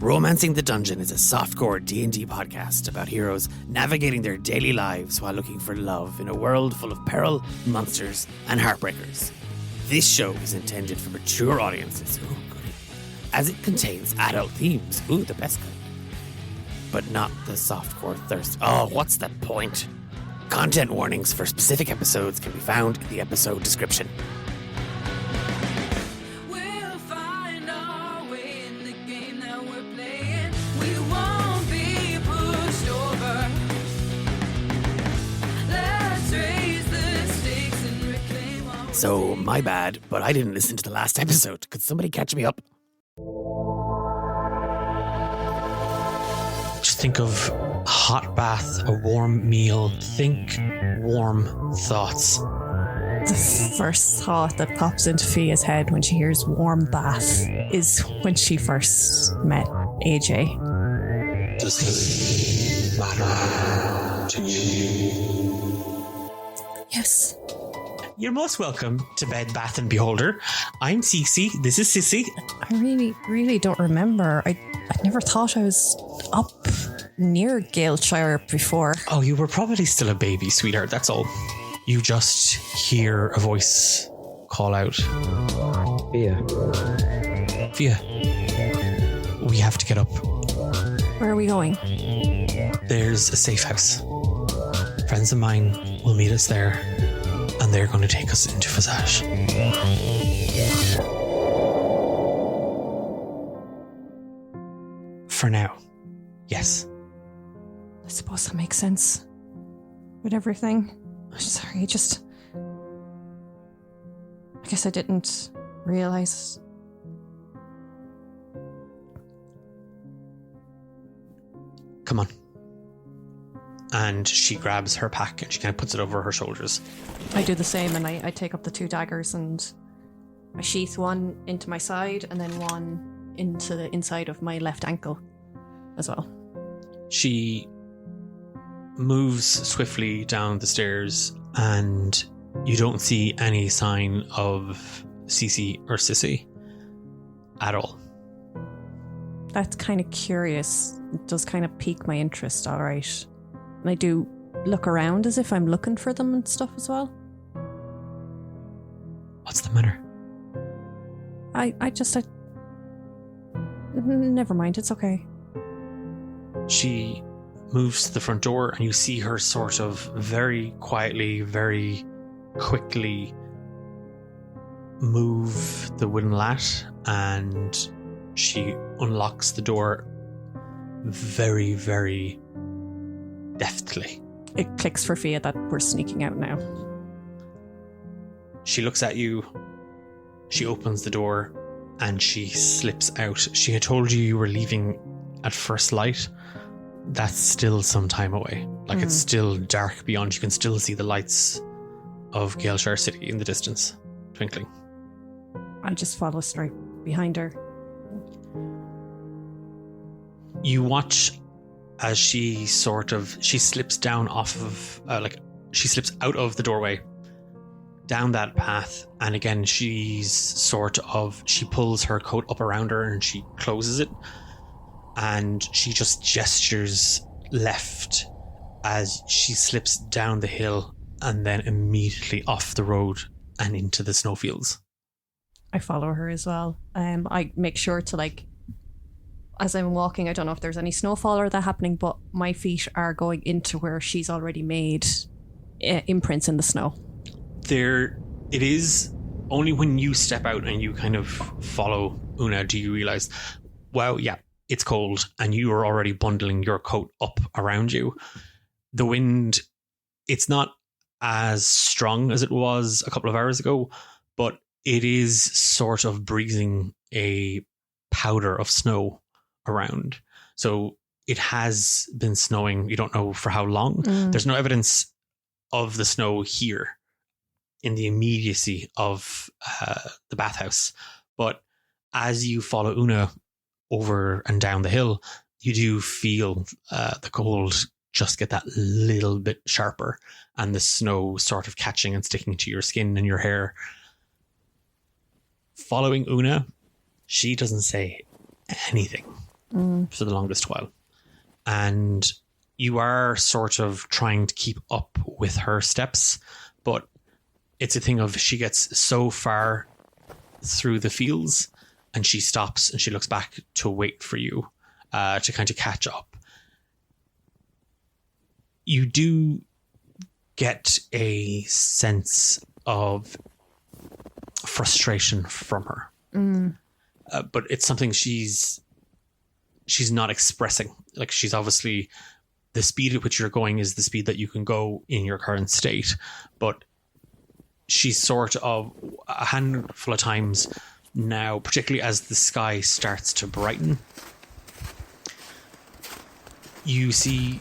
Romancing the Dungeon is a softcore D&D podcast about heroes navigating their daily lives while looking for love in a world full of peril, monsters, and heartbreakers. This show is intended for mature audiences, as it contains adult themes, the best kind, but not the softcore thirst. Oh, what's the point? Content warnings for specific episodes can be found in the episode description. So, my bad, but I didn't listen to the last episode. Could somebody catch me up? Just think of a hot bath, a warm meal. Think warm thoughts. The first thought that pops into Fia's head when she hears warm bath is when she first met AJ. Does this matter to you? Yes. You're most welcome to Bed Bath and Beholder. I'm Cece. This is Sissy. I really don't remember. I never thought I was up near Galeshire before. Oh, you were probably still a baby, sweetheart. That's all. You just hear a voice call out. Fia. We have to get up. Where are we going? There's a safe house. Friends of mine will meet us there, and they're going to take us into Visage. For now, yes. I suppose that makes sense with everything. I'm sorry, I guess I didn't realize. Come on. And she grabs her pack and she kind of puts it over her shoulders. I do the same, and I take up the two daggers and I sheath one into my side and then one into the inside of my left ankle as well. She moves swiftly down the stairs and you don't see any sign of Cece or Sissy at all. That's kind of curious. It does kind of pique my interest, all right. And I do look around as if I'm looking for them and stuff as well. What's the matter? I never mind, it's okay. She moves to the front door and you see her sort of very quietly, very quickly move the wooden lat, and she unlocks the door very, very deftly. It clicks for Fia that we're sneaking out now. She looks at you, she opens the door, and she slips out. She had told you were leaving at first light. That's still some time away. It's still dark beyond. You can still see the lights of Galeshire City in the distance, twinkling. I just follow straight behind her. You watch as she slips down off of, she slips out of the doorway, down that path, and again she pulls her coat up around her and she closes it, and she just gestures left as she slips down the hill and then immediately off the road and into the snowfields. I follow her as well. I make sure to, as I'm walking, I don't know if there's any snowfall or that happening, but my feet are going into where she's already made imprints in the snow. It is only when you step out and you kind of follow Una do you realize, wow, yeah, it's cold, and you are already bundling your coat up around you. The wind, it's not as strong as it was a couple of hours ago, but it is sort of breezing a powder of snow around. So it has been snowing. You don't know for how long. There's no evidence of the snow here in the immediacy of the bathhouse. But as you follow Una over and down the hill, you do feel the cold just get that little bit sharper, and the snow sort of catching and sticking to your skin and your hair. Following Una, she doesn't say anything. for the longest while. And you are sort of trying to keep up with her steps, but it's a thing of she gets so far through the fields and she stops and she looks back to wait for you to kind of catch up. You do get a sense of frustration from her. But it's something she's not expressing. Like, she's obviously, the speed at which you're going is the speed that you can go in your current state, but she's sort of a handful of times now, particularly as the sky starts to brighten, you see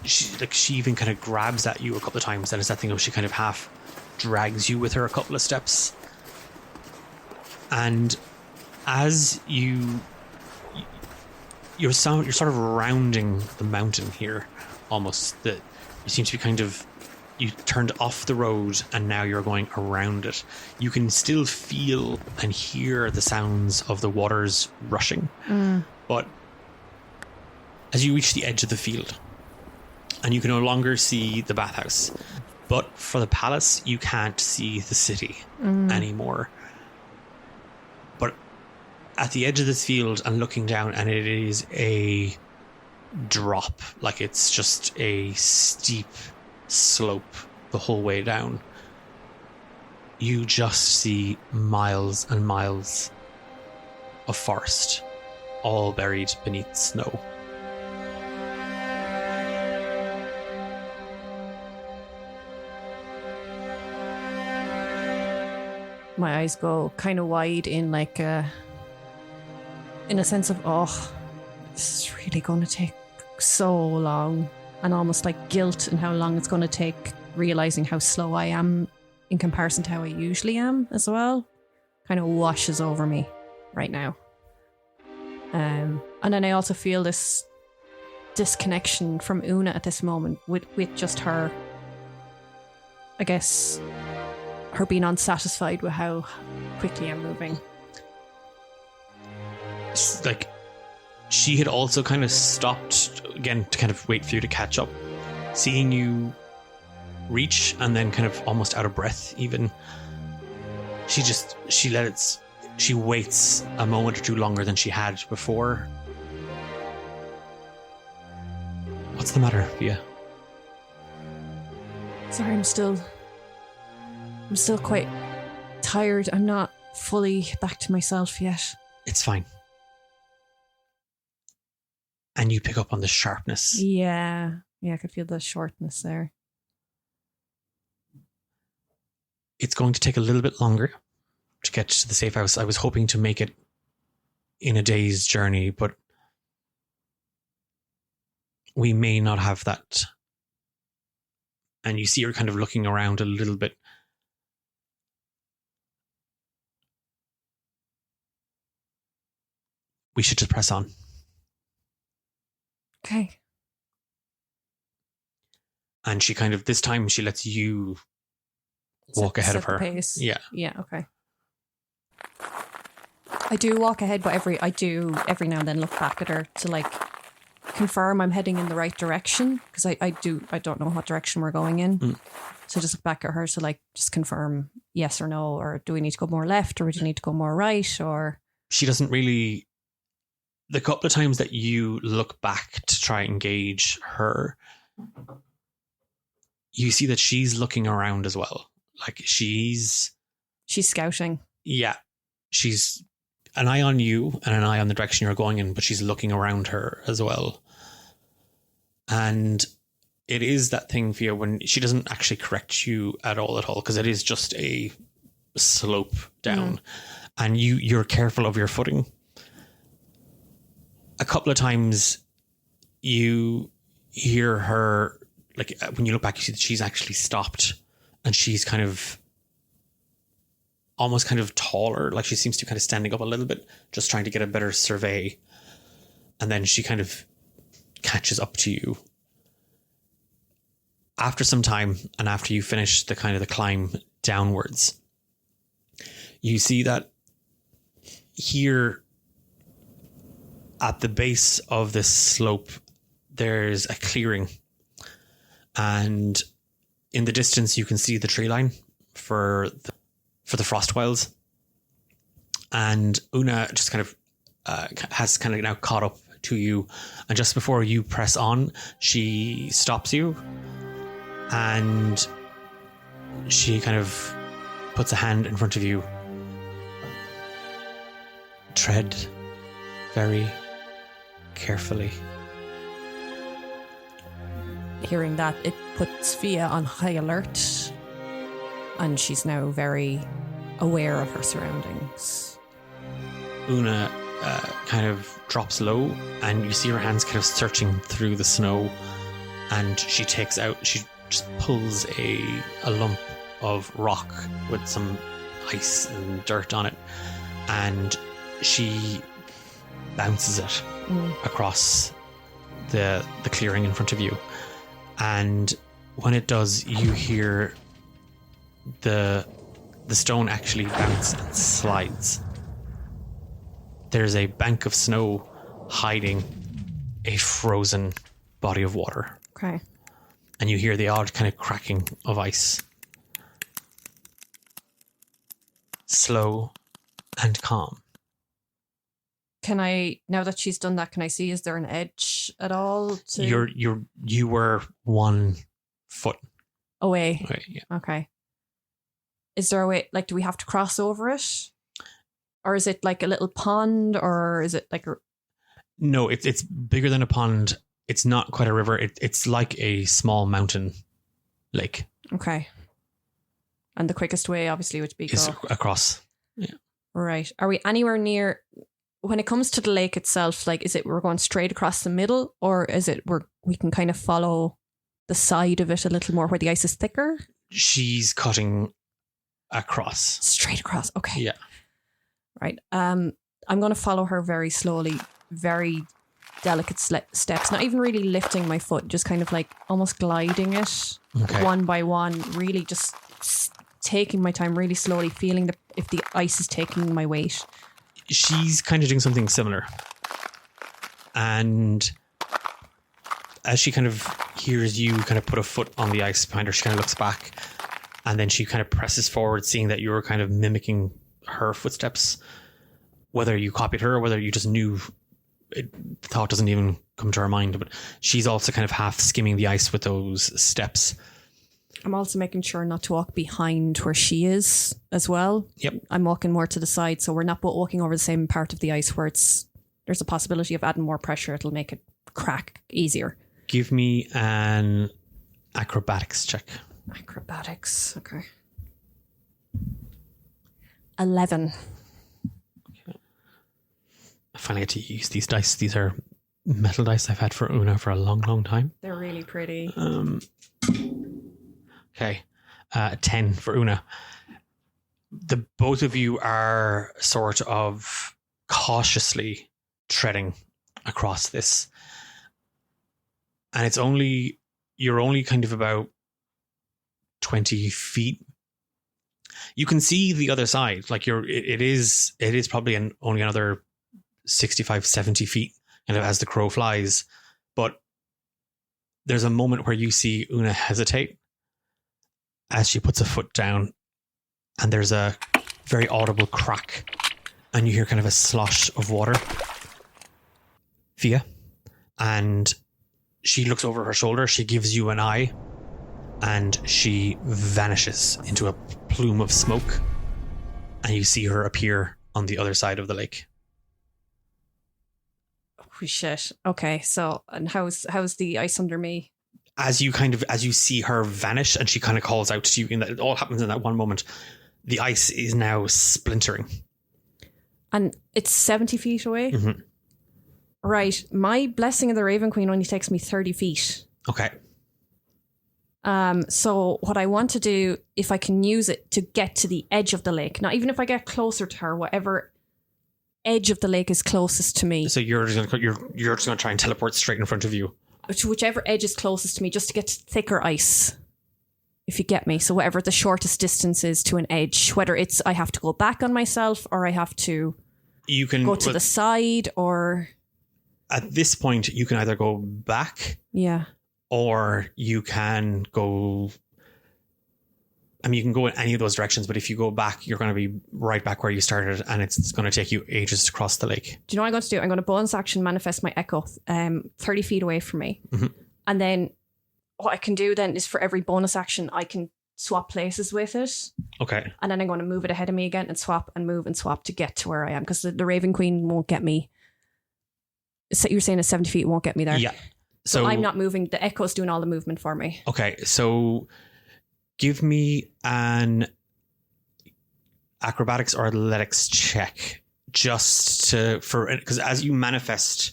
she even kind of grabs at you a couple of times, and it's that thing of she kind of half drags you with her a couple of steps. And as you're sort of rounding the mountain here, almost, that you seem to be kind of, you turned off the road and now you're going around it. You can still feel and hear the sounds of the waters rushing. But as you reach the edge of the field, and you can no longer see the bathhouse, but for the palace, you can't see the city anymore. But at the edge of this field and looking down, and it is a drop, like it's just a steep slope the whole way down. You just see miles and miles of forest, all buried beneath snow. My eyes go kind of wide in like in a sense of, oh, this is really going to take so long, and almost like guilt in how long it's going to take, realizing how slow I am in comparison to how I usually am as well, kind of washes over me right now. And then I also feel this disconnection from Una at this moment with just her, I guess, her being unsatisfied with how quickly I'm moving. It's like she had also kind of stopped again to kind of wait for you to catch up, seeing you reach and then kind of almost out of breath even. She waits a moment or two longer than she had before. What's the matter, Via? Sorry, I'm still quite tired. I'm not fully back to myself yet. It's fine. And you pick up on the sharpness. Yeah, I could feel the shortness there. It's going to take a little bit longer to get to the safe house. I was hoping to make it in a day's journey, but we may not have that. And you see her kind of looking around a little bit. We should just press on. Okay. And she kind of, this time she lets you walk ahead of her. Pace. Yeah. Yeah, okay. I do walk ahead, but every now and then look back at her to like confirm I'm heading in the right direction, because I don't know what direction we're going in. So just look back at her to like just confirm yes or no, or do we need to go more left, or do we need to go more right, or... She doesn't really... The couple of times that you look back to try and engage her, you see that she's looking around as well. Like she's scouting. Yeah. She's an eye on you and an eye on the direction you're going in, but she's looking around her as well. And it is that thing, Fia, when she doesn't actually correct you at all, because it is just a slope down. And you're careful of your footing. A couple of times you hear her, like when you look back, you see that she's actually stopped, and she's kind of almost kind of taller, like she seems to be kind of standing up a little bit, just trying to get a better survey. And then she kind of catches up to you. After some time, and after you finish the kind of the climb downwards, you see that here at the base of this slope, there's a clearing. And in the distance, you can see the tree line for the frost wilds. And Una just kind of has kind of now caught up to you. And just before you press on, she stops you. And she kind of puts a hand in front of you. Tread very carefully. Hearing that, it puts Fia on high alert, and she's now very aware of her surroundings. Una kind of drops low, and you see her hands kind of searching through the snow, and she just pulls a lump of rock with some ice and dirt on it, and she bounces it across the clearing in front of you. And when it does, you hear the stone actually bounce and slides. There's a bank of snow hiding a frozen body of water. Okay. And you hear the odd kind of cracking of ice. Slow and calm. Can I, now that she's done that, can I see, is there an edge at all? You were 1 foot away. Yeah. Okay. Is there a way, like, do we have to cross over it? Or is it like a little pond, or is it like a... No, it's bigger than a pond. It's not quite a river. It's like a small mountain lake. Okay. And the quickest way, obviously, would be is across. Yeah. Right. Are we anywhere near... When it comes to the lake itself, like, is it we're going straight across the middle, or is it we can kind of follow the side of it a little more where the ice is thicker? She's cutting across. Straight across. Okay. Yeah. Right. I'm going to follow her very slowly, very delicate steps, not even really lifting my foot, just kind of like almost gliding it one by one, really just taking my time really slowly, feeling if the ice is taking my weight. She's kind of doing something similar. And as she kind of hears you kind of put a foot on the ice behind her, she kind of looks back, and then she kind of presses forward, seeing that you were kind of mimicking her footsteps. Whether you copied her or whether you just knew, the thought doesn't even come to her mind, but she's also kind of half skimming the ice with those steps. I'm also making sure not to walk behind where she is as well. Yep. I'm walking more to the side, so we're not walking over the same part of the ice where there's a possibility of adding more pressure. It'll make it crack easier. Give me an acrobatics check. Acrobatics, okay. 11. Okay. I finally get to use these dice. These are metal dice I've had for Una for a long, long time. They're really pretty. Okay, 10 for Una. The both of you are sort of cautiously treading across this, and you're only kind of about 20 feet. You can see the other side, like it is probably only another 65, 70 feet, kind of as the crow flies. But there's a moment where you see Una hesitate as she puts a foot down, and there's a very audible crack, and you hear kind of a slosh of water. Fia. And she looks over her shoulder, she gives you an eye, and she vanishes into a plume of smoke, and you see her appear on the other side of the lake. Oh shit. Okay, so, and how's the ice under me? As you see her vanish, and she kind of calls out to you, and it all happens in that one moment, the ice is now splintering. And it's 70 feet away? Mm-hmm. Right. My Blessing of the Raven Queen only takes me 30 feet. Okay. So what I want to do, if I can use it to get to the edge of the lake, not even if I get closer to her, whatever edge of the lake is closest to me. So you're just going to try and teleport straight in front of you. To whichever edge is closest to me, just to get to thicker ice, if you get me. So whatever the shortest distance is to an edge, whether it's I have to go back on myself or I have to go to the side, or... at this point, you can either go back, or you can go. I mean, you can go in any of those directions, but if you go back, you're going to be right back where you started, and it's going to take you ages to cross the lake. Do you know what I'm going to do? I'm going to bonus action manifest my echo 30 feet away from me. Mm-hmm. And then what I can do then is for every bonus action, I can swap places with it. Okay. And then I'm going to move it ahead of me again and swap and move and swap to get to where I am, because the Raven Queen won't get me. So you're saying at 70 feet won't get me there? Yeah. So I'm not moving. The echo's doing all the movement for me. Okay. So give me an acrobatics or athletics check because as you manifest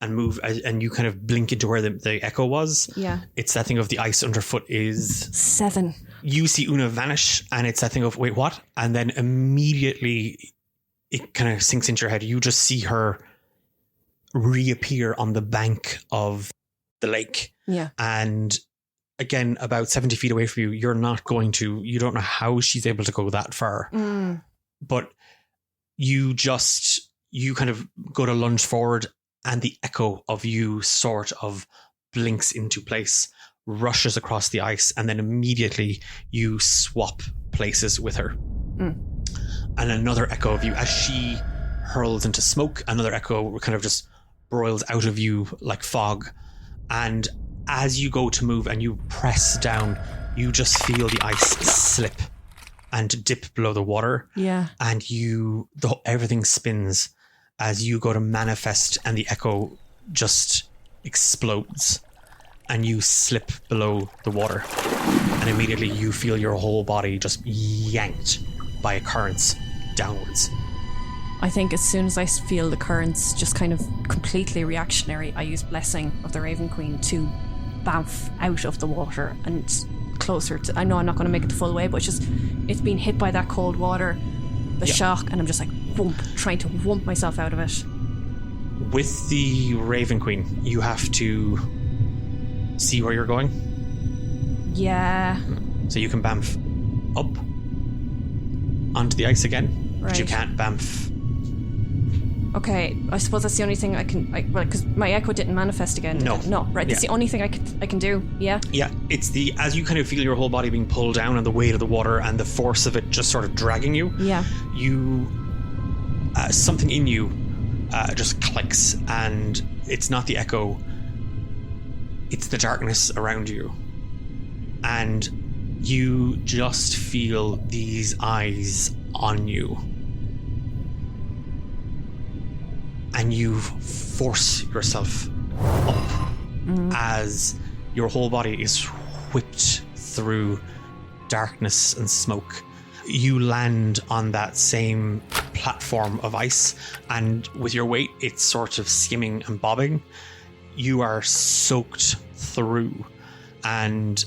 and move and you kind of blink into where the echo was. Yeah. It's that thing of the ice underfoot is 7. You see Una vanish, and it's that thing of, wait, what? And then immediately it kind of sinks into your head. You just see her reappear on the bank of the lake. Yeah. And again, about 70 feet away from you, you don't know how she's able to go that far. But you kind of go to lunge forward, and the echo of you sort of blinks into place, rushes across the ice, and then immediately you swap places with her. And another echo of you, as she hurls into smoke, another echo kind of just broils out of you like fog. And as you go to move and you press down, you just feel the ice slip and dip below the water. Yeah. And everything spins as you go to manifest, and the echo just explodes and you slip below the water. And immediately you feel your whole body just yanked by currents downwards. I think as soon as I feel the currents just kind of completely reactionary, I use Blessing of the Raven Queen to bounce out of the water and closer to... I know I'm not going to make it the full way, but it's been hit by that cold water, the shock, and I'm just like, whoomp, trying to whoomp myself out of it. With the Raven Queen, you have to see where you're going. Yeah. So you can bamf up onto the ice again, but you can't bamf. Okay, I suppose that's the only thing I can... because my echo didn't manifest again. No, right. That's the only thing I can do. Yeah. Yeah, it's as you kind of feel your whole body being pulled down and the weight of the water and the force of it just sort of dragging you. Yeah. You something in you just clicks, and it's not the echo. It's the darkness around you, and you just feel these eyes on you. And you force yourself up as your whole body is whipped through darkness and smoke. You land on that same platform of ice, and with your weight, it's sort of skimming and bobbing. You are soaked through, and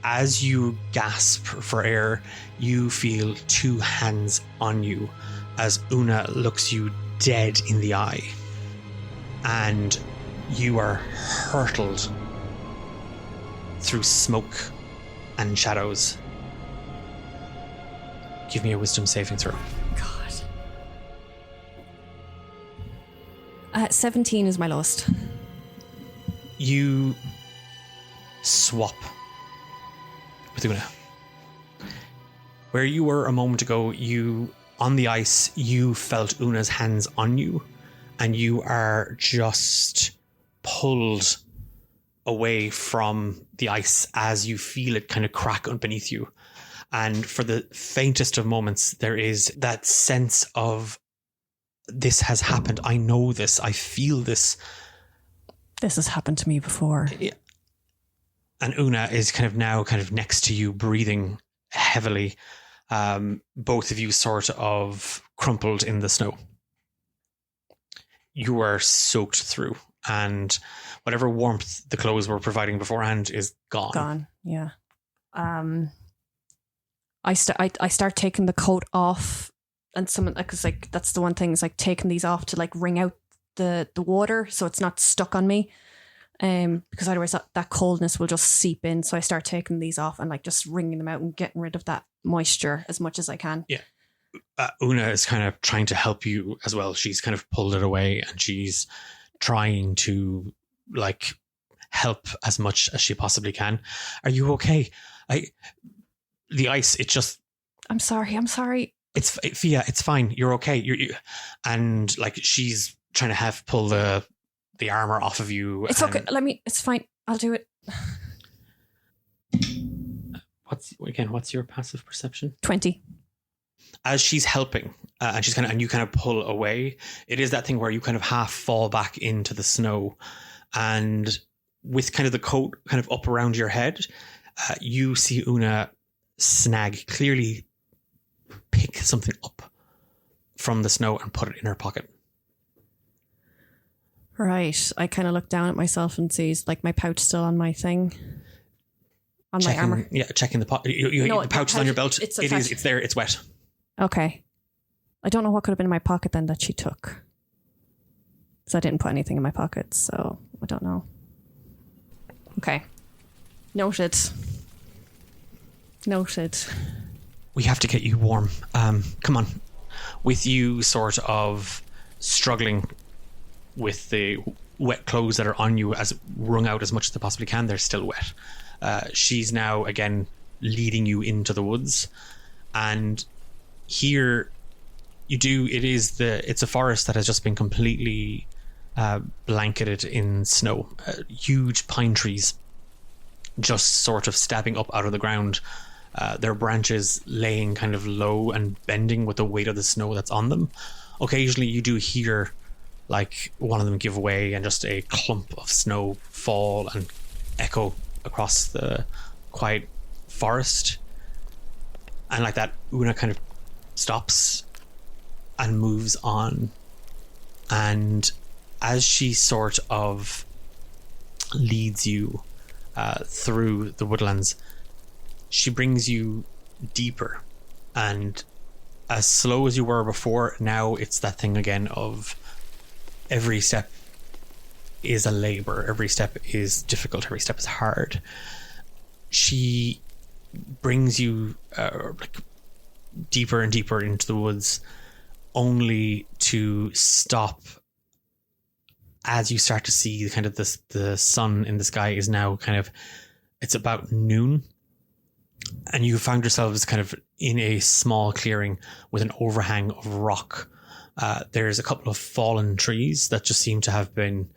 as you gasp for air, you feel 2 hands on you as Una looks you dead in the eye, and you are hurtled through smoke and shadows. Give me a wisdom saving throw. God. 17 is my lowest. You swap with Una. Where you were a moment ago, on the ice, you felt Una's hands on you, and you are just pulled away from the ice as you feel it kind of crack beneath you. And for the faintest of moments, there is that sense of, this has happened. I know this. I feel this. This has happened to me before. Yeah. And Una is kind of next to you, breathing heavily. Both of you sort of crumpled in the snow. You are soaked through, and whatever warmth the clothes were providing beforehand is gone. Yeah. I start taking the coat off, and because that's the one thing, is like taking these off to like wring out the water so it's not stuck on me. Because otherwise that coldness will just seep in. So I start taking these off and like just wringing them out and getting rid of that moisture as much as I can. Yeah. Una is kind of trying to help you as well. She's kind of pulled it away, and she's trying to like help as much as she possibly can. Are you okay? The ice, it just... I'm sorry. It's Fia, it's fine. You're okay. And like she's trying to pull the armor off of you. It's okay. It's fine. I'll do it. What's your passive perception? 20. As she's helping, and you kind of pull away, it is that thing where you kind of half fall back into the snow, and with kind of the coat kind of up around your head, you see Una clearly pick something up from the snow and put it in her pocket. Right. I kind of look down at myself and see like my pouch still on my thing. On my armor. Yeah, checking the pocket. The pouch is on your belt. It's there. It's wet. Okay. I don't know what could have been in my pocket then that she took. So I didn't put anything in my pocket, so I don't know. Okay. Noted. We have to get you warm. Come on. With you sort of struggling with the wet clothes that are on you, as wrung out as much as they possibly can, they're still wet. She's now again leading you into the woods, and here it's a forest that has just been completely blanketed in snow. Huge pine trees just sort of stabbing up out of the ground, their branches laying kind of low and bending with the weight of the snow that's on them. Occasionally you do hear like one of them give way and just a clump of snow fall and echo across the quiet forest. And like that, Una kind of stops and moves on. And as she sort of leads you through the woodlands, she brings you deeper. And as slow as you were before, now it's that thing again of every step is a labor, every step is difficult, every step is hard. She brings you like deeper and deeper into the woods, only to stop as you start to see kind of the sun in the sky is now kind of, it's about noon, and you found yourselves kind of in a small clearing with an overhang of rock. There's a couple of fallen trees that just seem to have been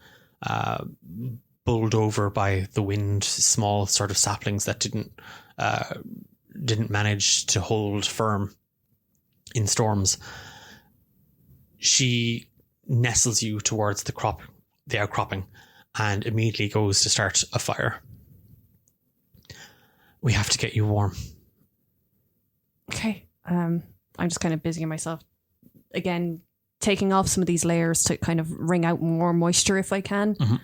bowled over by the wind, small sort of saplings that didn't manage to hold firm in storms. She nestles you towards the outcropping, and immediately goes to start a fire. We have to get you warm. Okay. I'm just kind of busying myself again, taking off some of these layers to kind of wring out more moisture if I can. Mm-hmm.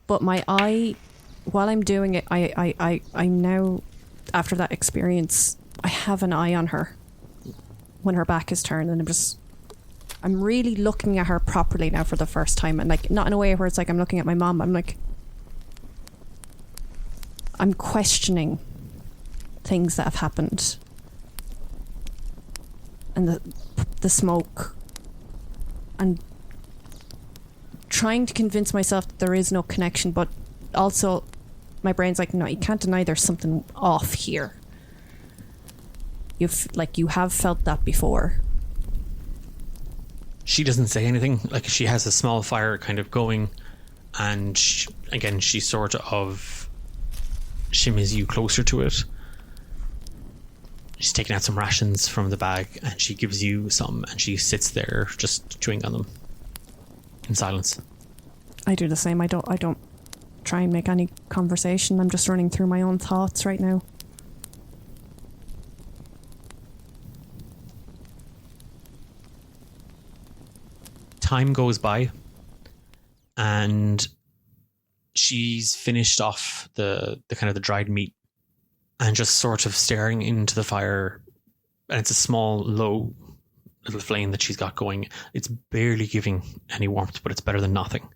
But my eye, while I'm doing it, I now, after that experience, I have an eye on her when her back is turned, and I'm really looking at her properly now for the first time, and like not in a way where it's like I'm looking at my mom. I'm questioning things that have happened, and the smoke, and trying to convince myself that there is no connection, but also my brain's like, no, you can't deny there's something off here. You have felt that before. She doesn't say anything. Like, she has a small fire kind of going, and she sort of shimmies you closer to it. She's taking out some rations from the bag, and she gives you some, and she sits there just chewing on them in silence. I do the same. I don't try and make any conversation. I'm just running through my own thoughts right now. Time goes by, and she's finished off the kind of the dried meat, and just sort of staring into the fire. And it's a small, low little flame that she's got going. It's barely giving any warmth, but it's better than nothing.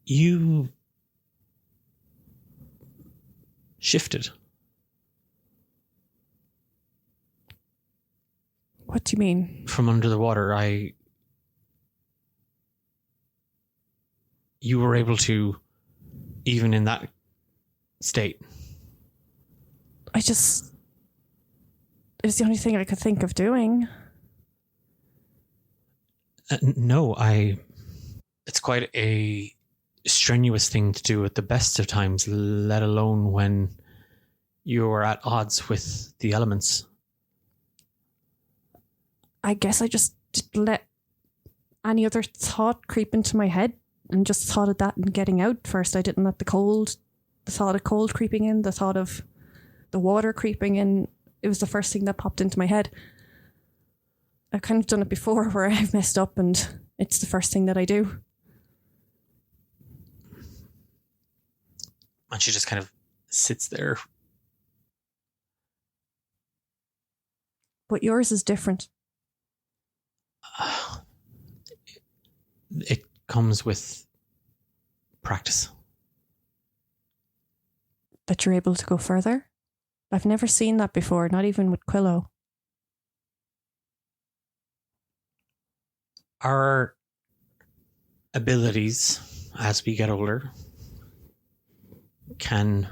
You shifted. What do you mean? From under the water, you were able to, even in that state. It was the only thing I could think of doing. No, it's quite a strenuous thing to do at the best of times, let alone when you're at odds with the elements. I guess I just didn't let any other thought creep into my head and just thought of that and getting out first. I didn't let the thought of cold creeping in, the thought of the water creeping in. It was the first thing that popped into my head. I've kind of done it before where I've messed up and it's the first thing that I do. And she just kind of sits there. But yours is different. It comes with practice. That you're able to go further? I've never seen that before, not even with Quillo. Our abilities as we get older can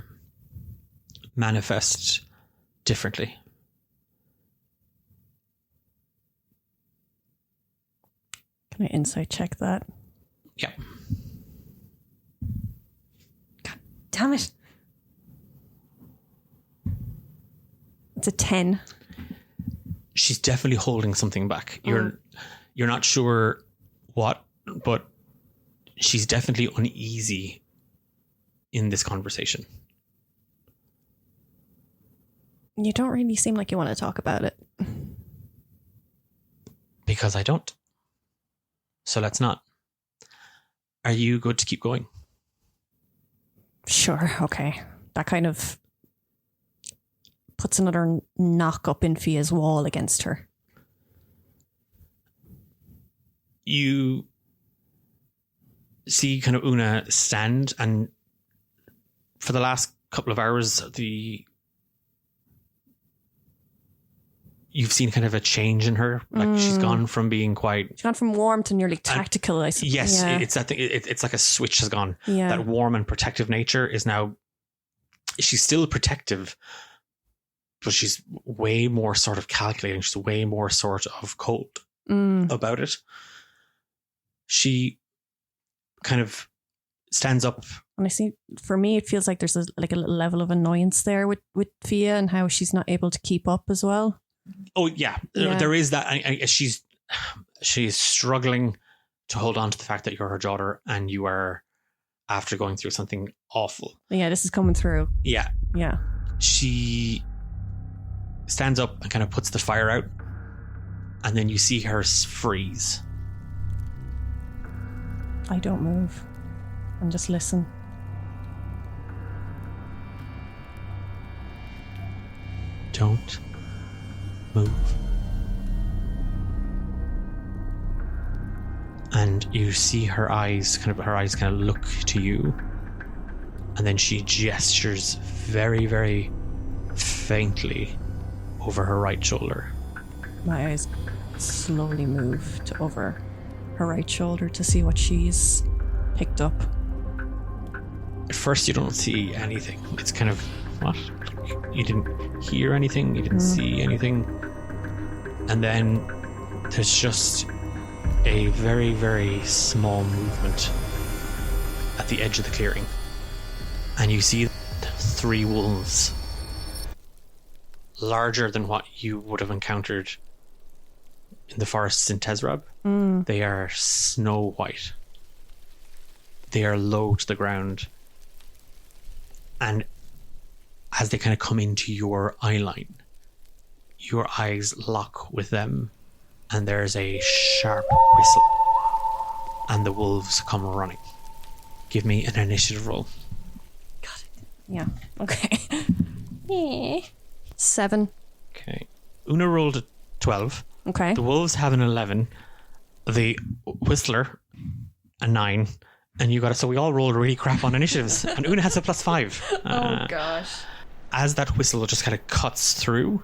manifest differently. Can I insight check that? Yeah. God damn it. It's a 10. She's definitely holding something back. You're not sure what, but she's definitely uneasy in this conversation. You don't really seem like you want to talk about it. Because I don't. So let's not. Are you good to keep going? Sure, okay. That kind of puts another knock up in Fia's wall against her. You see kind of Una stand, and for the last couple of hours, you've seen kind of a change in her. Like she's gone from being quite... She's gone from warm to nearly tactical, I suppose. Yes, yeah. it's that thing. It's like a switch has gone. Yeah. That warm and protective nature is now... She's still protective, but she's way more sort of calculating. She's way more sort of cold about it. She kind of stands up. And I see, for me, it feels like there's a little level of annoyance there with Fia and how she's not able to keep up as well. Oh, yeah. There is that. She's struggling to hold on to the fact that you're her daughter and you are after going through something awful. Yeah, this is coming through. Yeah. Yeah. She stands up and kind of puts the fire out, and then you see her freeze. I don't move and just listen. Don't move. And you see her eyes kind of look to you, and then she gestures very, very faintly over her right shoulder. My eyes slowly move to over her right shoulder to see what she's picked up. At first you don't see anything. It's kind of, what? You didn't hear anything, you didn't see anything. And then there's just a very, very small movement at the edge of the clearing. And you see 3 wolves, larger than what you would have encountered in the forests in Tezrab. They are snow white. They are low to the ground. And as they kind of come into your eye line, your eyes lock with them, and there's a sharp whistle, and the wolves come running. Give me an initiative roll. Got it. Yeah. Okay. 7. Okay. Una rolled a 12. Okay. The wolves have an 11. The whistler a 9. And you got it. So we all rolled really crap on initiatives. And Una has a +5. Oh gosh. As that whistle just kind of cuts through,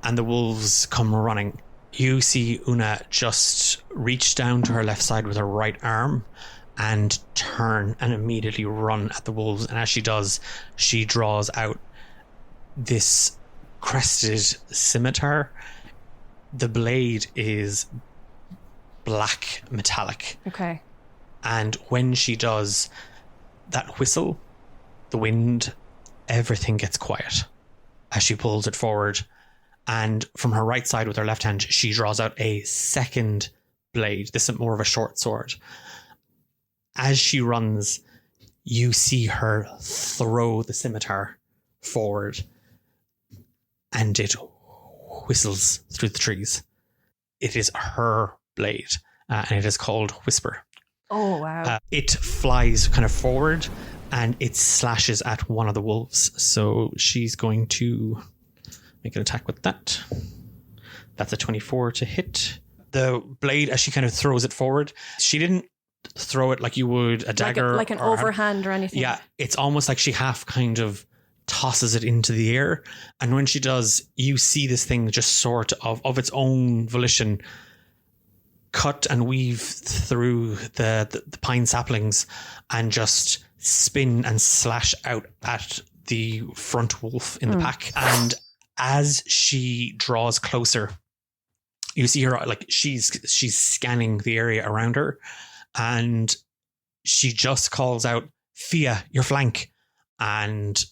and the wolves come running. You see Una just reach down to her left side with her right arm and turn and immediately run at the wolves. And as she does, she draws out this crested scimitar. The blade is black metallic. Okay. And when she does that whistle, the wind, everything gets quiet as she pulls it forward. And from her right side with her left hand, she draws out a second blade. This is more of a short sword. As she runs, you see her throw the scimitar forward, and it whistles through the trees. It is her blade, and it is called Whisper. Oh, wow. It flies kind of forward, and it slashes at one of the wolves. So she's going to make an attack with that. That's a 24 to hit. The blade, as she kind of throws it forward, she didn't throw it like you would a dagger. Like an overhand or anything. Yeah, it's almost like she half kind of tosses it into the air. And when she does, you see this thing just sort of its own volition cut and weave through the pine saplings and just spin and slash out at the front wolf in the pack. And as she draws closer, you see her like she's scanning the area around her, and she just calls out, "Fia, your flank." And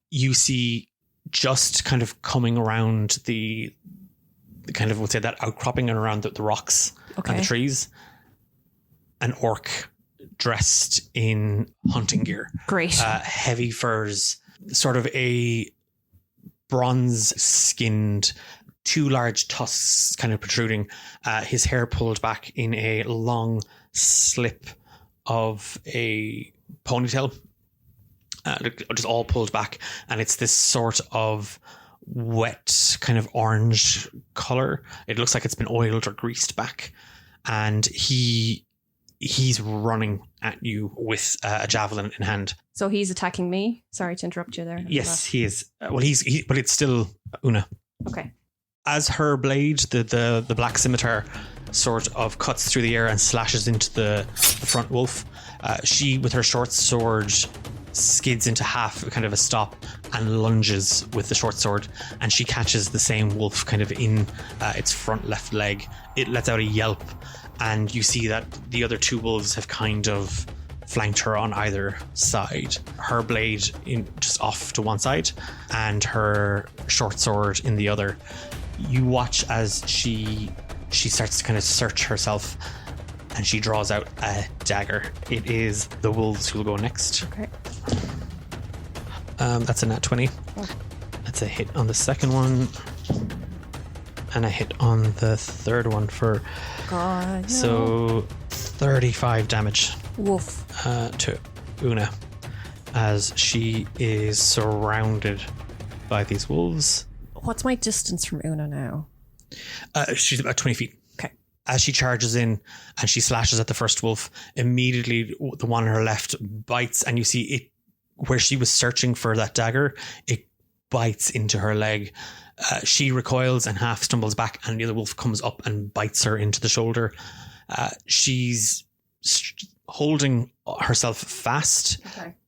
you see just kind of coming around the kind of, would say, that outcropping and around the rocks and the trees, an orc dressed in hunting gear. Great. Heavy furs, sort of a bronze skinned, two large tusks kind of protruding, his hair pulled back in a long slip of a ponytail, just all pulled back, and it's this sort of wet kind of orange color. It looks like it's been oiled or greased back, and he's running at you with a javelin in hand. So he's attacking me. Sorry to interrupt you there. Yes, he is. Well, but it's still Una. Okay. As her blade, the black scimitar, sort of cuts through the air and slashes into the front wolf, she, with her short sword, skids into half, kind of a stop, and lunges with the short sword, and she catches the same wolf kind of in its front left leg. It lets out a yelp, and you see that the other two wolves have kind of flanked her on either side. Her blade just off to one side, and her short sword in the other. You watch as she starts to kind of search herself, and she draws out a dagger. It is the wolves who will go next. Okay. That's a nat 20. That's a hit on the second one, and a hit on the third one for... God, no. So 35 damage. Woof. To Una, as she is surrounded by these wolves. What's my distance from Una now? She's about 20 feet. Okay. As she charges in and she slashes at the first wolf, immediately the one on her left bites, and you see it where she was searching for that dagger, it bites into her leg. She recoils and half stumbles back, and the other wolf comes up and bites her into the shoulder. She's holding herself fast,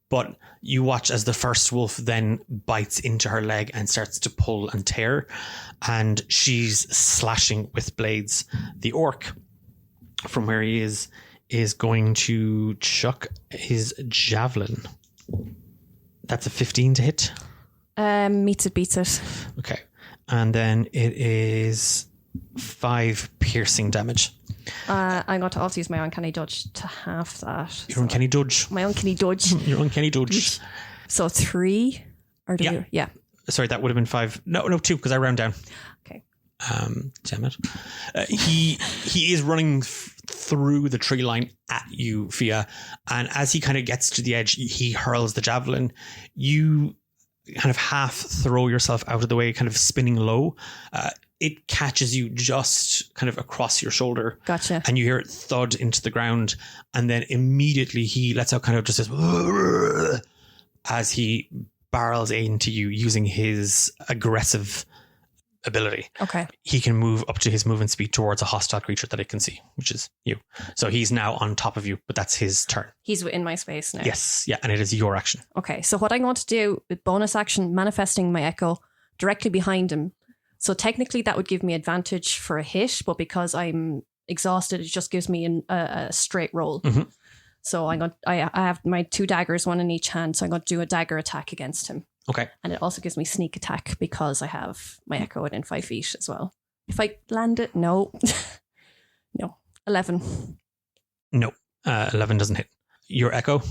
but you watch as the first wolf then bites into her leg and starts to pull and tear, and she's slashing with blades. The orc, from where he is going to chuck his javelin. That's a 15 to hit. Meets it, beats it. Okay. And then it is 5 piercing damage. I'm going to also use my uncanny dodge to half that. Your uncanny dodge. My uncanny dodge. Your uncanny dodge. So 3? Or do Yeah. we? Yeah. Sorry, that would have been 5. No, 2, because I round down. Okay. Damn it. He is running through the tree line at you, Fia, and as he kind of gets to the edge, he hurls the javelin. You kind of half throw yourself out of the way, kind of spinning low. It catches you just kind of across your shoulder. Gotcha. And you hear it thud into the ground, and then immediately he lets out kind of just this as he barrels into you using his aggressive ability. Okay. He can move up to his movement speed towards a hostile creature that it can see, which is you. So he's now on top of you, but that's his turn. He's within my space now. Yes. Yeah. And it is your action. Okay. So what I'm going to do with bonus action, manifesting my echo directly behind him. So technically that would give me advantage for a hit, but because I'm exhausted, it just gives me a straight roll. Mm-hmm. So I have my 2 daggers, one in each hand. So I'm going to do a dagger attack against him. Okay. And it also gives me sneak attack because I have my echo within 5 feet as well. If I land it, no. No. 11. No. 11 doesn't hit. Your echo?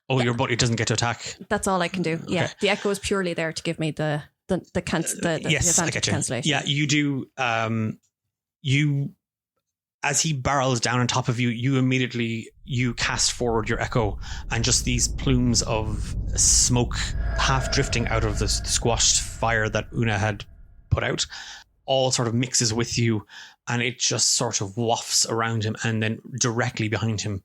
Oh, your buddy doesn't get to attack? That's all I can do. Yeah. Okay. The echo is purely there to give me the Yes, I get you. cancellation. Yeah, you do. As he barrels down on top of you, you cast forward your echo, and just these plumes of smoke half drifting out of the squashed fire that Una had put out all sort of mixes with you, and it just sort of wafts around him, and then directly behind him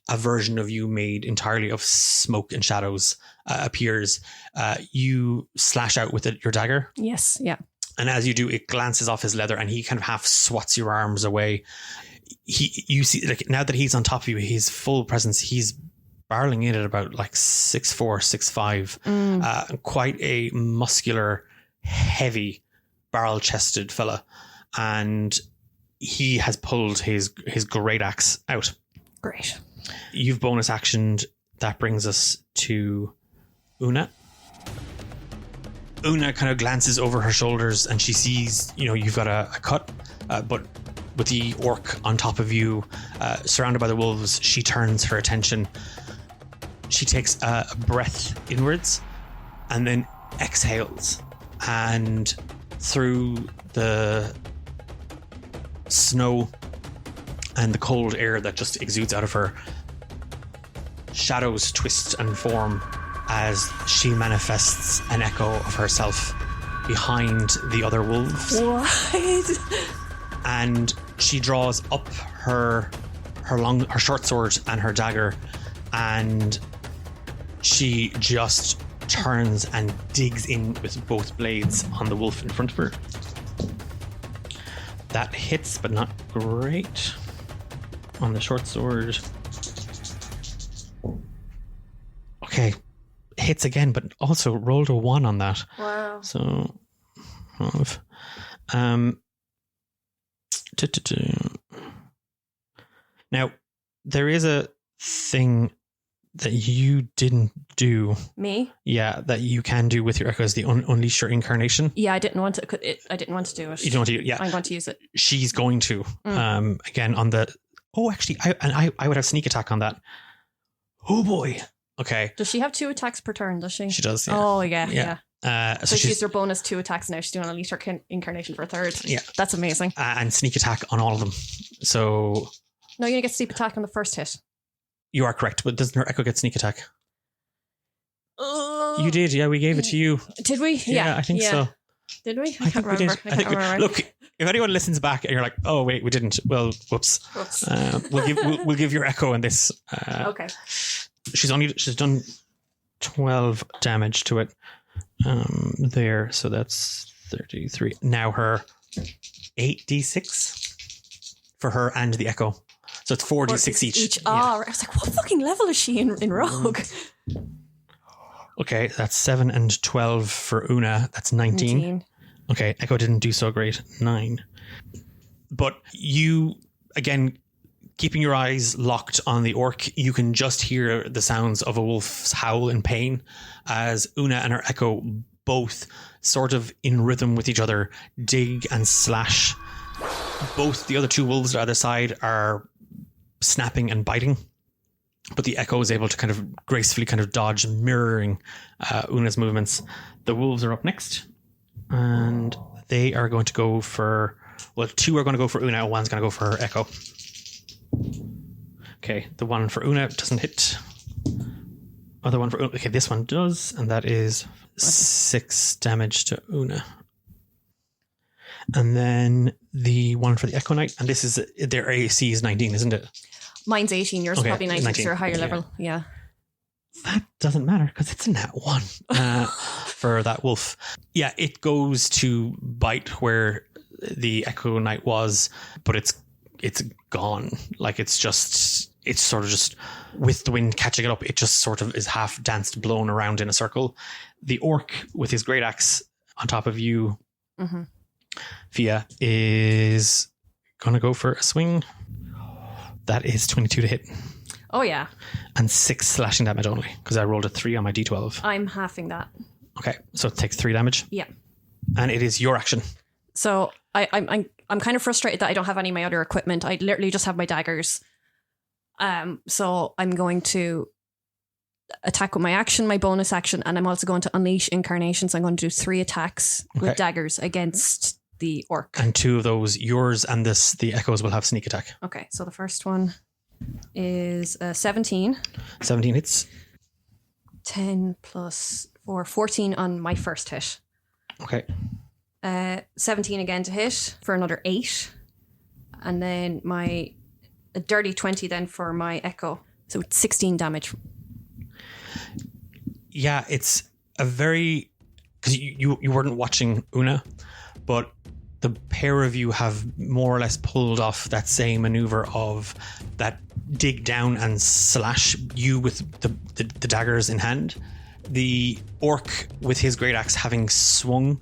a version of you made entirely of smoke and shadows appears. You slash out with your dagger. Yes, yeah. And as you do, it glances off his leather, and he kind of half swats your arms away. You see, like, now that he's on top of you, his full presence, he's barreling in at about like 6'4", 6'5", quite a muscular, heavy, barrel-chested fella, and he has pulled his great axe out. Great. You've bonus actioned. That brings us to Una. Una kind of glances over her shoulders and she sees, you've got a cut, but with the orc on top of you, surrounded by the wolves, she turns her attention. She takes a breath inwards and then exhales. And through the snow and the cold air that just exudes out of her, shadows twist and form as she manifests an echo of herself behind the other wolves. What? And she draws up her short sword and her dagger, and she just turns and digs in with both blades on the wolf in front of her. That hits, but not great. On the short sword. Okay. Hits again, but also rolled a 1 on that. Wow. So, now there is a thing that you didn't do. Me? Yeah, that you can do with your echoes, the unleash your incarnation. Yeah, I didn't want to. I didn't want to do it. You don't want to. Yeah, I'm going to use it. She's going to. Again on the. Oh, actually, I would have sneak attack on that. Oh boy. Okay. Does she have 2 attacks per turn? Does she? She does. Yeah. Oh yeah. So she's used her bonus 2 attacks now. She's doing unleash her incarnation for a 3rd. Yeah, that's amazing. And sneak attack on all of them. So. No, you're gonna get sneak attack on the first hit. You are correct, but doesn't her echo get sneak attack? You did, yeah. We gave it to you. Did we? Yeah, I think so. Did we? I can't remember. I can't remember. Look, if anyone listens back and you're like, "Oh wait, we didn't," well, whoops. We'll give your echo on this. Okay. She's done 12 damage to it. There, so that's 33. Now her 8d6 for her and the echo. So it's 4d6 each. Yeah. Oh, I was like, what fucking level is she in Rogue? Okay, that's 7 and 12 for Una. That's 19. Okay, Echo didn't do so great. 9. But you, again, keeping your eyes locked on the orc, you can just hear the sounds of a wolf's howl in pain as Una and her Echo both sort of in rhythm with each other dig and slash. Both the other 2 wolves at either side are snapping and biting, but the Echo is able to kind of gracefully kind of dodge, mirroring Una's movements. The wolves are up next, and they are going to go for, well, 2 are going to go for Una, and 1's going to go for her Echo. Okay, the one for Una doesn't hit. Other one for Una. Okay, this one does, and that is 6 damage to Una. And then the one for the Echo Knight, and this is, their AC is 19, isn't it? Mine's 18, yours probably 19 because you're a higher level. Yeah. That doesn't matter because it's a nat 1. for that wolf. Yeah, it goes to bite where the Echo Knight was, but it's gone. Like it's sort of just with the wind catching it up, it just sort of is half danced, blown around in a circle. The orc with his great axe on top of you, Fia, is gonna go for a swing. That is 22 to hit. Oh yeah. And 6 slashing damage only, because I rolled a 3 on my d12. I'm halving that. Okay, so it takes 3 damage. Yeah. And it is your action. So I'm kind of frustrated that I don't have any of my other equipment. I literally just have my daggers. So I'm going to attack with my action, my bonus action, and I'm also going to unleash incarnation. So I'm going to do 3 attacks with daggers against the orc. And 2 of those, yours and the echoes, will have sneak attack. Okay, so the first one is 17. 17 hits. 10 plus 4, 14 on my first hit. Okay. 17 again to hit for another 8. And then a dirty 20 then for my echo. So it's 16 damage. Yeah, it's a very... Because you weren't watching Una, but the pair of you have more or less pulled off that same maneuver of that dig down and slash you with the daggers in hand. The orc with his great axe having swung,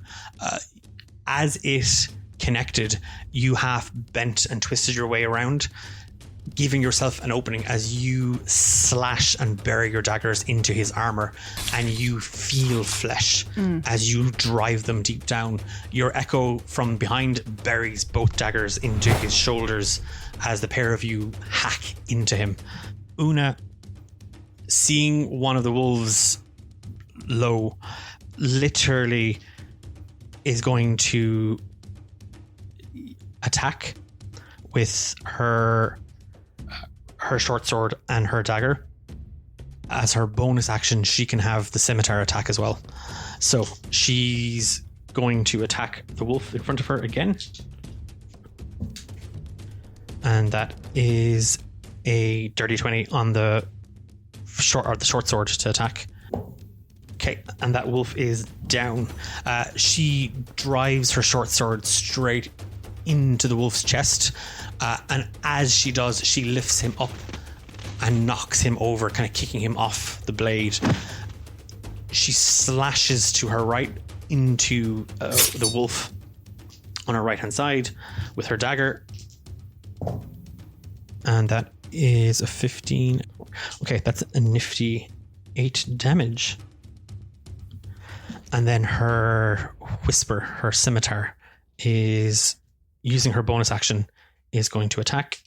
as it connected, you half bent and twisted your way around, giving yourself an opening as you slash and bury your daggers into his armor, and you feel flesh as you drive them deep down. Your echo from behind buries both daggers into his shoulders as the pair of you hack into him. Una, seeing one of the wolves low, literally is going to attack with her short sword and her dagger. As her bonus action, she can have the scimitar attack as well. So she's going to attack the wolf in front of her again. And that is a dirty 20 on the short sword to attack. Okay, and that wolf is down. She drives her short sword straight into the wolf's chest, and as she does, she lifts him up and knocks him over, kind of kicking him off the blade. She slashes to her right into the wolf on her right hand side with her dagger, and that is a 15. Okay, that's a nifty 8 damage. And then her whisper, her scimitar, is using her bonus action, is going to attack.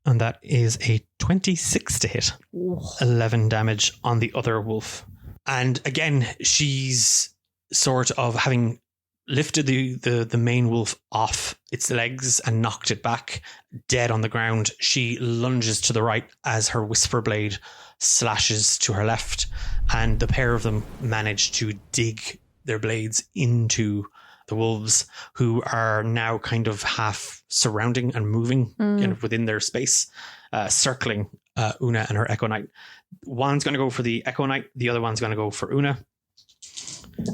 And that is a 26 to hit. Ooh. 11 damage on the other wolf. And again, she's sort of having lifted the main wolf off its legs and knocked it back dead on the ground. She lunges to the right as her whisper blade slashes to her left, and the pair of them manage to dig their blades into the wolves, who are now kind of half surrounding and moving kind of within their space, circling Una and her Echo Knight. One's going to go for the Echo Knight, the other one's going to go for Una,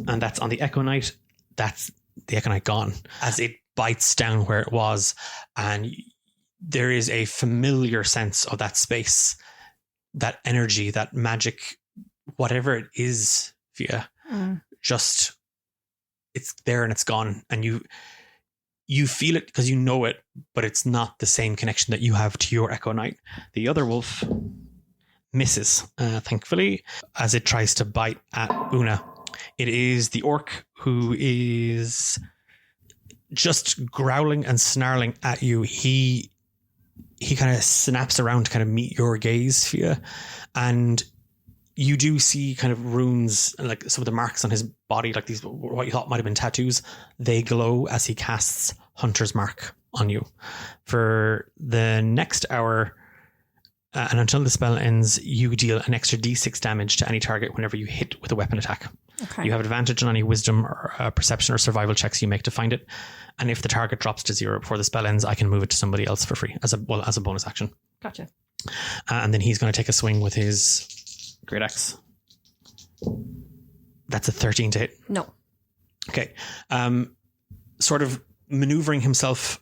and that's on the Echo Knight. That's the Echo Knight gone as it bites down where it was, and there is a familiar sense of that space, that energy, that magic, whatever it is, Fia, just it's there and it's gone, and you feel it because you know it, but it's not the same connection that you have to your Echo Knight. The other wolf misses, thankfully, as it tries to bite at Una. It is the orc who is just growling and snarling at you. He kind of snaps around to kind of meet your gaze, Fia, and you do see kind of runes and like some of the marks on his body, like these what you thought might have been tattoos. They glow as he casts Hunter's Mark on you. For the next hour, and until the spell ends, you deal an extra d6 damage to any target whenever you hit with a weapon attack. Okay. You have advantage on any wisdom or perception or survival checks you make to find it. And if the target drops to 0 before the spell ends, I can move it to somebody else for free as a bonus action. Gotcha. And then he's going to take a swing with his great axe. That's a 13 to hit. No. Okay. Sort of maneuvering himself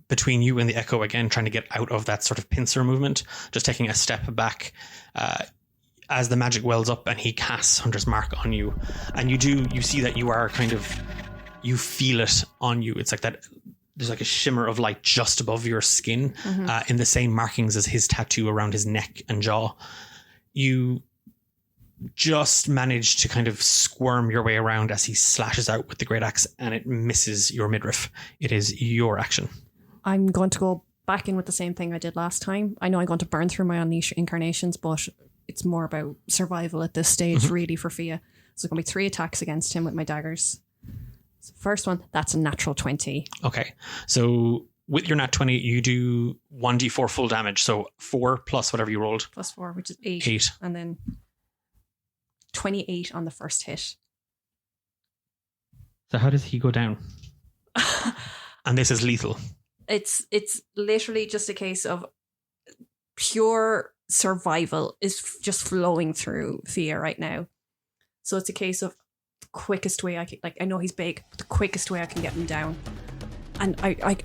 between you and the echo again, trying to get out of that sort of pincer movement, just taking a step back as the magic wells up and he casts Hunter's Mark on you. And you see that you are kind of, you feel it on you. It's like that, there's like a shimmer of light just above your skin, in the same markings as his tattoo around his neck and jaw. You just manage to kind of squirm your way around as he slashes out with the great axe and it misses your midriff. It is your action. I'm going to go back in with the same thing I did last time. I know I'm going to burn through my Unleash incarnations, but it's more about survival at this stage, really, for Fia. So it's going to be 3 attacks against him with my daggers. So first one, that's a natural 20. Okay. So with your nat 20, you do 1d4 full damage. So 4 plus whatever you rolled. Plus 4, which is 8. 8. And then 28 on the first hit. So how does he go down? And this is lethal. It's literally just a case of pure survival is just flowing through Fia right now. So it's a case of the quickest way I can, like, I know he's big, but the quickest way I can get him down. And I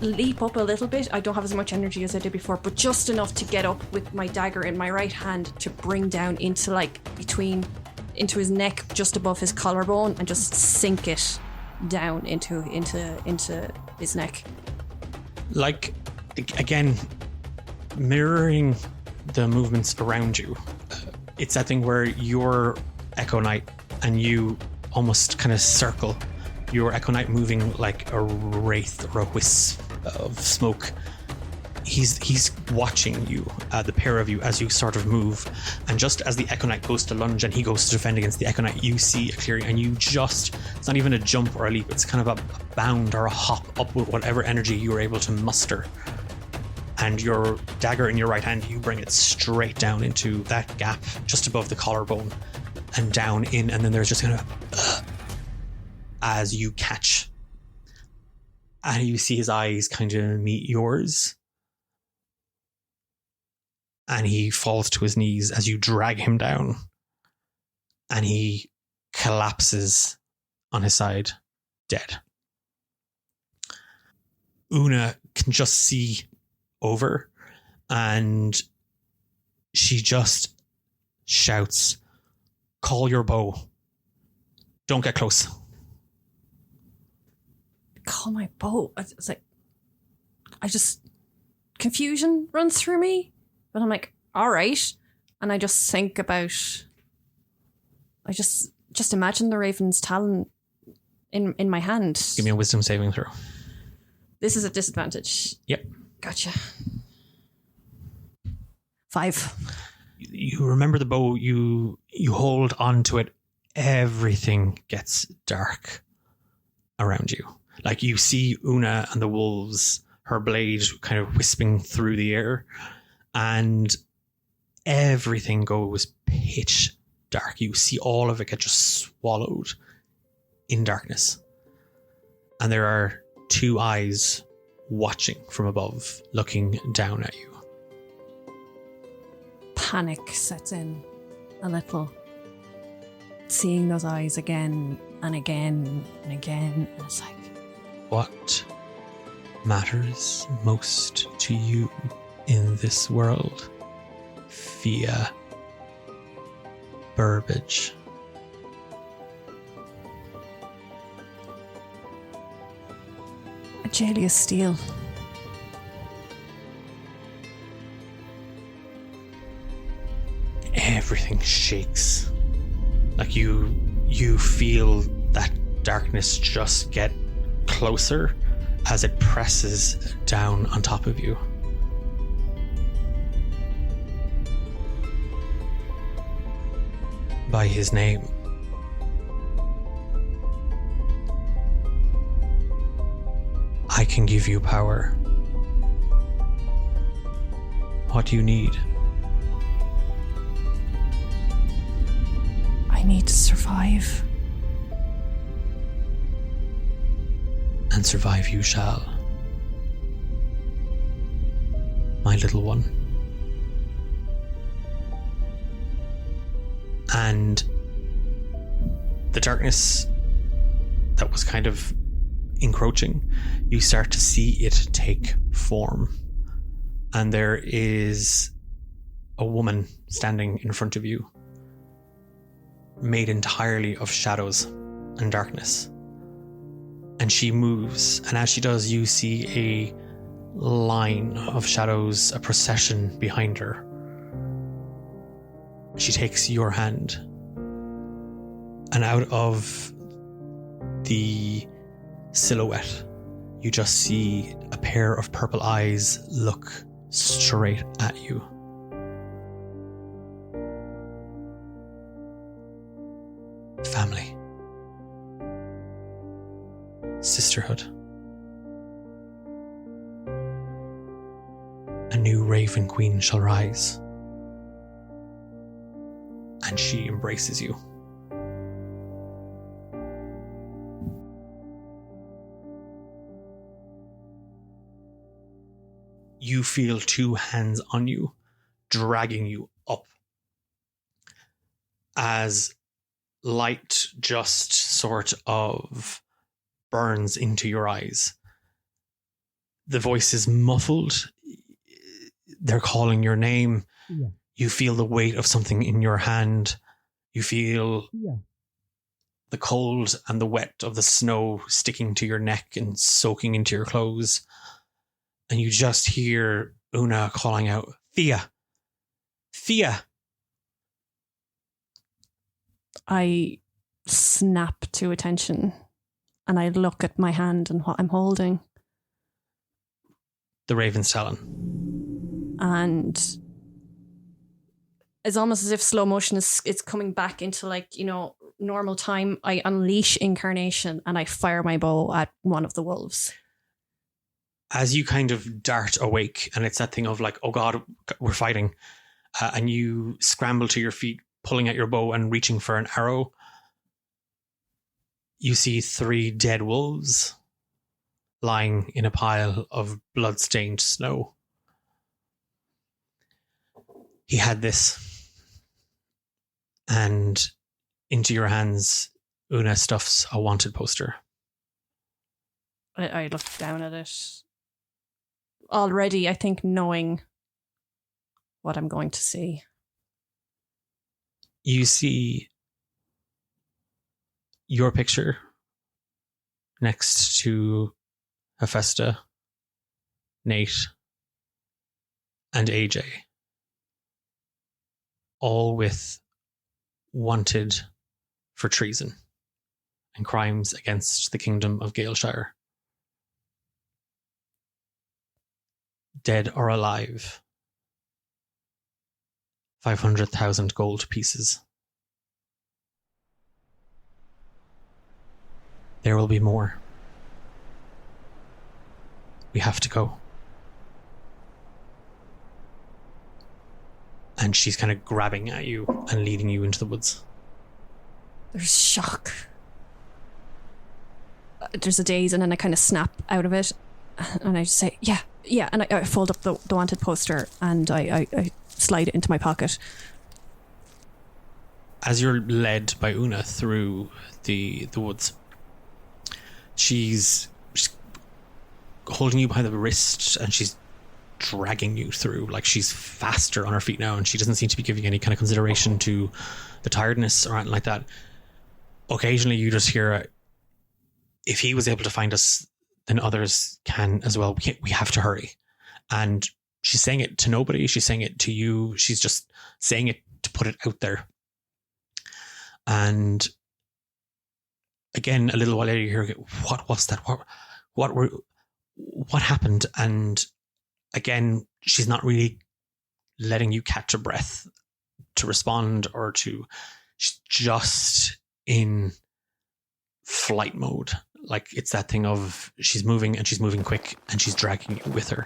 leap up a little bit. I don't have as much energy as I did before, but just enough to get up with my dagger in my right hand to bring down into into his neck, just above his collarbone, and just sink it down into his neck. Like, again, mirroring the movements around you. It's that thing where you're Echo Knight and you almost kind of circle. Your Echo Knight moving like a wraith or a wisp of smoke. He's watching you, the pair of you, as you sort of move. And just as the Echo Knight goes to lunge and he goes to defend against the Echo Knight, you see a clearing and it's not even a jump or a leap, it's kind of a bound or a hop up with whatever energy you were able to muster. And your dagger in your right hand, you bring it straight down into that gap just above the collarbone and down in, and then there's just kind of as you catch. And you see his eyes kind of meet yours. And he falls to his knees as you drag him down. And he collapses on his side, dead. Una can just see over, and she just shouts, "Call your bow. Don't get close." Call my bow? It's like, confusion runs through me. But I'm like, all right. And I just think about, I just imagine the raven's talon in my hand. Give me a wisdom saving throw. This is a disadvantage. Yep. Gotcha. 5. You remember the bow, you hold on to it. Everything gets dark around you. Like you see Una and the wolves, her blade kind of wisping through the air. And everything goes pitch dark. You see all of it get just swallowed in darkness. And there are 2 eyes watching from above, looking down at you. Panic sets in a little. Seeing those eyes again and again and again. And it's like, what matters most to you in this world? Fia Burbage. Agelia Steele. Everything shakes. Like you feel that darkness just get closer as it presses down on top of you. By his name. I can give you power. What do you need? I need to survive. And survive you shall. My little one. And the darkness that was kind of encroaching, you start to see it take form. And there is a woman standing in front of you, made entirely of shadows and darkness. And she moves, and as she does, you see a line of shadows, a procession behind her. She takes your hand, and out of the silhouette, you just see a pair of purple eyes look straight at you. Family. Sisterhood. A new Raven Queen shall rise. And she embraces you. You feel two hands on you, dragging you up. As light just sort of burns into your eyes. The voice is muffled. They're calling your name. Yeah. You feel the weight of something in your hand. You feel the cold and the wet of the snow sticking to your neck and soaking into your clothes. And you just hear Una calling out, Thea! Thea! I snap to attention and I look at my hand and what I'm holding. The Raven's Talon. And it's almost as if slow motion it's coming back into, like, you know, normal time. I unleash Incarnation and I fire my bow at one of the wolves. As you kind of dart awake, and it's that thing of like, oh God, we're fighting. And you scramble to your feet, pulling at your bow and reaching for an arrow. You see 3 dead wolves lying in a pile of blood-stained snow. He had this. And into your hands, Una stuffs a wanted poster. I look down at it. Already, I think, knowing what I'm going to see. You see your picture next to Hephaestus, Nate, and AJ, all with wanted for treason and crimes against the kingdom of Galeshire. Dead or alive. 500,000 gold pieces. There will be more. We have to go. And she's kind of grabbing at you and leading you into the woods. There's shock. There's a daze, and then I kind of snap out of it. And I just say, yeah. And I fold up the wanted poster and I slide it into my pocket. As you're led by Una through the woods, she's holding you by the wrist and she's dragging you through. Like, she's faster on her feet now and she doesn't seem to be giving any kind of consideration to the tiredness or anything like that. Occasionally you just hear, if he was able to find us, then others can as well. We have to hurry. And she's saying it to nobody. She's saying it to you. She's just saying it to put it out there. And again, a little while later, you hear, what was that? What happened? And again, she's not really letting you catch a breath to respond or to, she's just in flight mode. Like, it's that thing of she's moving and she's moving quick and she's dragging you with her.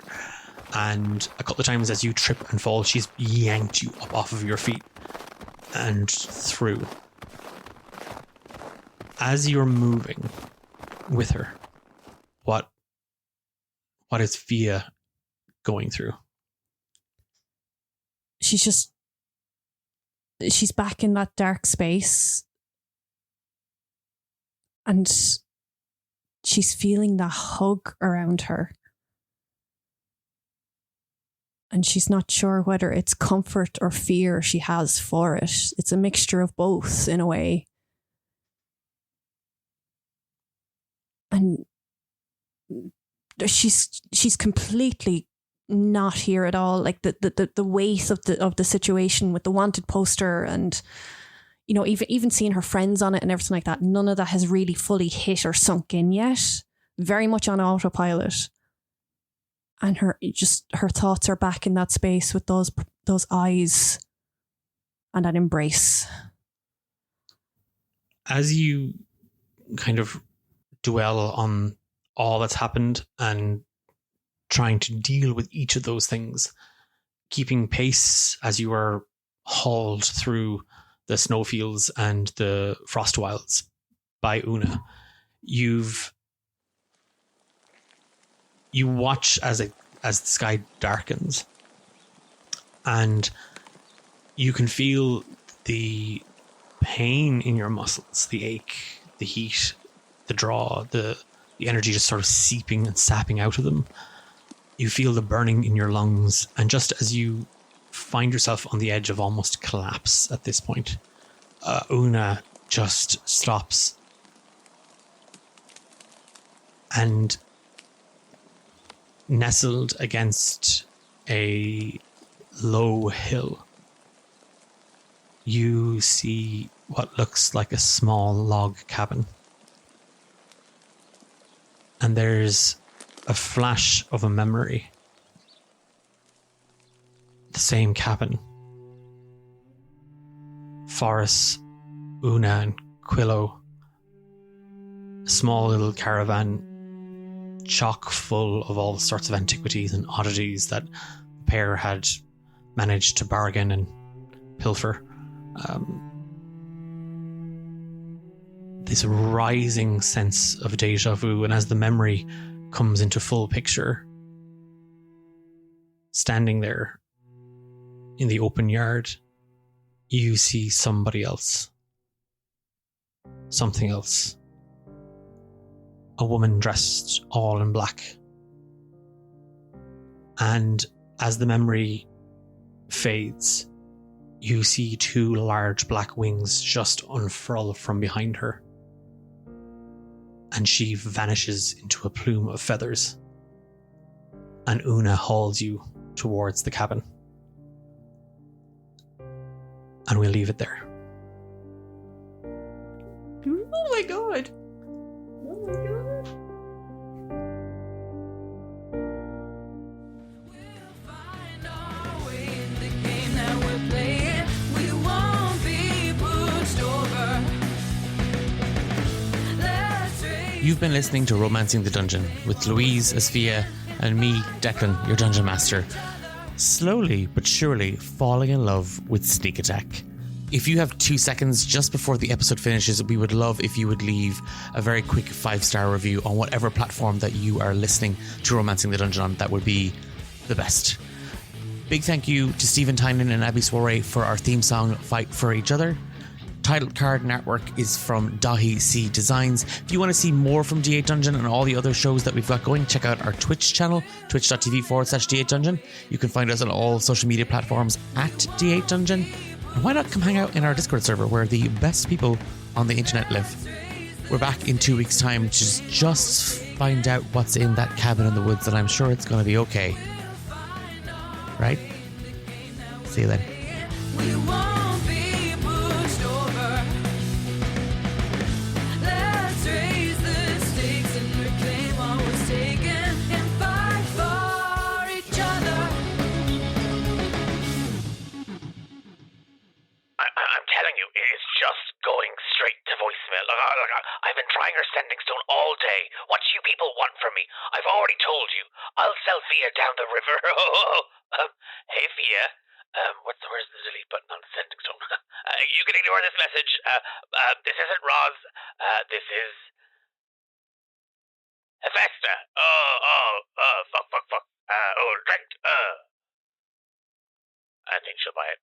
And a couple of times as you trip and fall, she's yanked you up off of your feet and through. As you're moving with her, what is Fia going through? She's back in that dark space. And she's feeling that hug around her. And she's not sure whether it's comfort or fear she has for it. It's a mixture of both in a way. And she's completely not here at all. Like the weight of the situation with the wanted poster and, you know, even seeing her friends on it and everything like that, none of that has really fully hit or sunk in yet. Very much on autopilot. And her thoughts are back in that space with those eyes and that embrace. As you kind of dwell on all that's happened and trying to deal with each of those things, keeping pace as you are hauled through the snowfields and the frost wilds by Una, you watch as the sky darkens, and you can feel the pain in your muscles, the ache, the heat, the draw, the energy just sort of seeping and sapping out of them. You feel the burning in your lungs, and just as you find yourself on the edge of almost collapse at this point, Una just stops and, nestled against a low hill, you see what looks like a small log cabin. And there's a flash of a memory. The same cabin. Forrest, Una, and Quillo. A small little caravan, chock full of all sorts of antiquities and oddities that the pair had managed to bargain and pilfer. This rising sense of deja vu, and as the memory comes into full picture, standing there in the open yard, you see somebody else. Something else. A woman dressed all in black. And as the memory fades, you see two large black wings just unfurl from behind her. And she vanishes into a plume of feathers. And Una hauls you towards the cabin. And we'll leave it there. Oh my god. Oh my god. You've been listening to Romancing the Dungeon with Louise as Fia and me, Declan, your Dungeon Master, slowly but surely falling in love with Sneak Attack. If you have 2 seconds just before the episode finishes, we would love if you would leave a very quick 5-star review on whatever platform that you are listening to Romancing the Dungeon on. That would be the best. Big thank you to Stephen Tynan and Abby Soiree for our theme song, Fight for Each Other. Title card and artwork is from Dahi C Designs. If you want to see more from D8 Dungeon and all the other shows that we've got going, check out our Twitch channel, twitch.tv/D8 Dungeon. You can find us on all social media platforms at D8 Dungeon. And why not come hang out in our Discord server where the best people on the internet live? We're back in 2 weeks' time to just find out what's in that cabin in the woods, and I'm sure it's going to be okay. Right? See you then. We won't be pushed over. Let's raise the stakes and reclaim what was taken and fight for each other. I'm telling you, it is just going straight to voicemail. I've been trying her sending stone all day. What do you people want from me? I've already told you. I'll sell Fia down the river. Hey, Fia. Where's the delete button on the sending stone? You can ignore this message. This isn't Roz. This is Hephaestus. Fuck. Trent. I think she'll buy it.